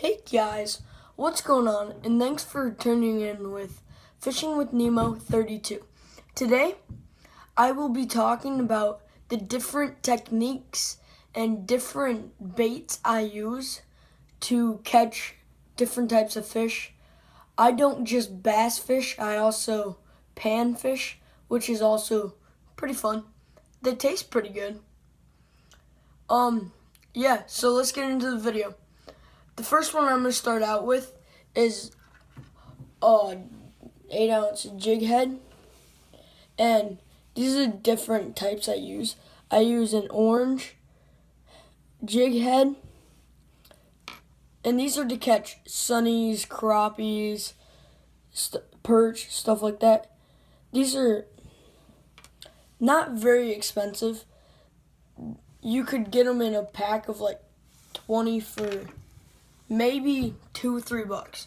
Hey guys, what's going on? And thanks for tuning in with Fishing with Nemo 32. Today, I will be talking about the different techniques and different baits I use to catch different types of fish. I don't just bass fish, I also pan fish, which is also pretty fun. They taste pretty good. Yeah, so let's get into the video. The first one I'm going to start out with is a 8-ounce jig head. And these are different types I use. I use an orange jig head. And these are to catch sunnies, crappies, perch, stuff like that. These are not very expensive. You could get them in a pack of like 20 for maybe $2 or $3.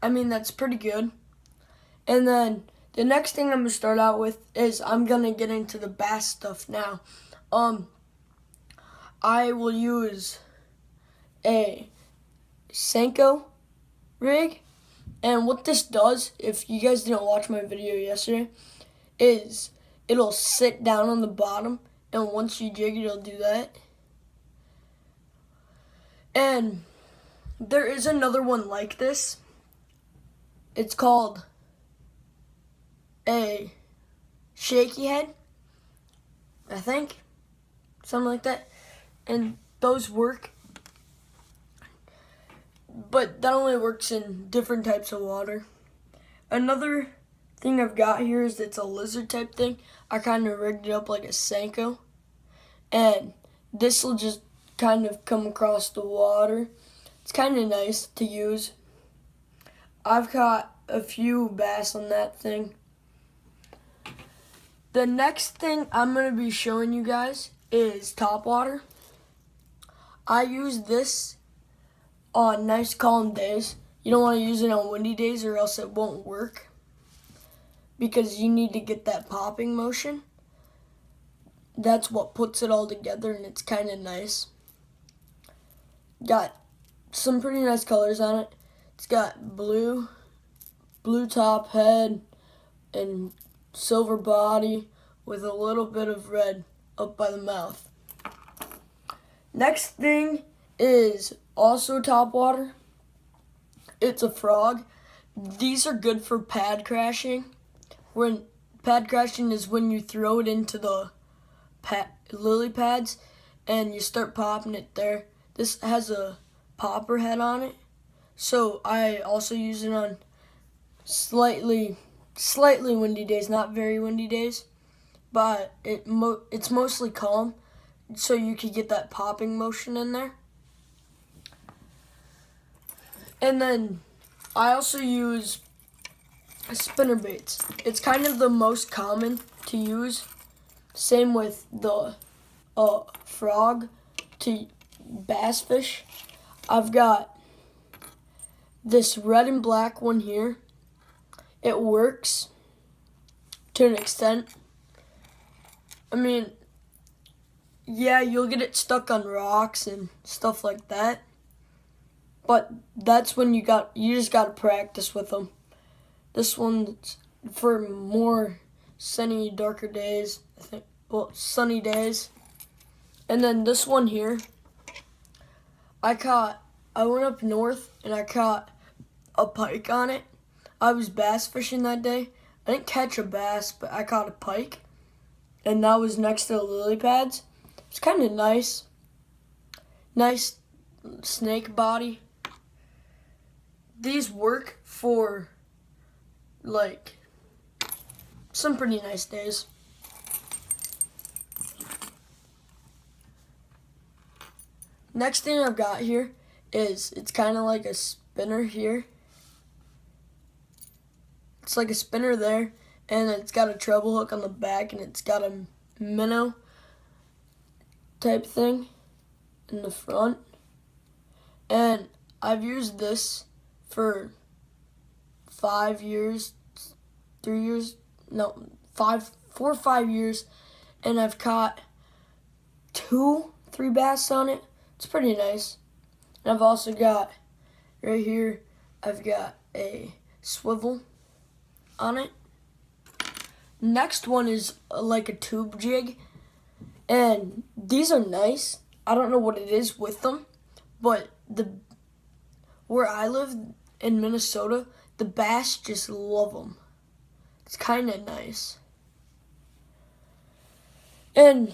I mean, that's pretty good. And then the next thing I'm gonna start out with is I'm gonna get into the bass stuff now. I will use a Senko rig, and what this does, if you guys didn't watch my video yesterday, is it'll sit down on the bottom, and once you jig it, it'll do that. And there is another one like this. It's called a shaky head, I think, something like that. And those work, but that only works in different types of water. Another thing I've got here is it's a lizard type thing. I kind of rigged it up like a Senko, and this will just kind of come across the water. It's kind of nice to use. I've caught a few bass on that thing. The next thing I'm going to be showing you guys is topwater. I use this on nice calm days. You don't want to use it on windy days or else it won't work, because you need to get that popping motion. That's what puts it all together, and it's kind of nice. Got some pretty nice colors on it. It's got blue top head and silver body with a little bit of red up by the mouth. Next thing is also topwater. It's a frog. These are good for pad crashing. Pad crashing is when you throw it into the lily pads and you start popping it there. This has a popper head on it, so I also use it on slightly windy days, not very windy days, but it's mostly calm, so you could get that popping motion in there. And then I also use spinner baits. It's kind of the most common to use. Same with the frog to bass fish. I've got this red and black one here. It works to an extent. I mean, yeah, you'll get it stuck on rocks and stuff like that, but that's when you just gotta practice with them. This one's for more sunny, darker days, I think. Well, sunny days. And then this one here, I went up north and I caught a pike on it. I was bass fishing that day. I didn't catch a bass, but I caught a pike, and that was next to the lily pads. It's kind of nice. Nice snake body. These work for like some pretty nice days. Next thing I've got here is it's kind of like a spinner here. It's like a spinner there, and it's got a treble hook on the back, and it's got a minnow type thing in the front. And I've used this for 4 or 5 years, and I've caught 2-3 bass on it. It's pretty nice. And I've also got Right here, I've got a swivel on it. Next one is like a tube jig, and these are nice. I don't know what it is with them, but where I live in Minnesota, the bass just love them. It's kind of nice. And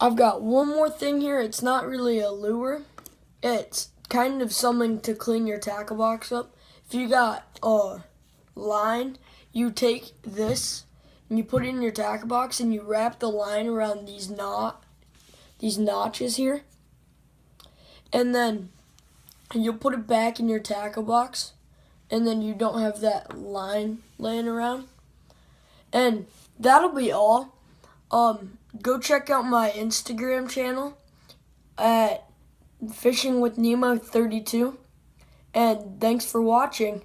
I've got one more thing here. It's not really a lure. It's kind of something to clean your tackle box up. If you got a line, you take this and you put it in your tackle box and you wrap the line around these notches here. And then you'll put it back in your tackle box, and then you don't have that line laying around. And that'll be all. Go check out my Instagram channel at Fishing with Nemo 32. And thanks for watching.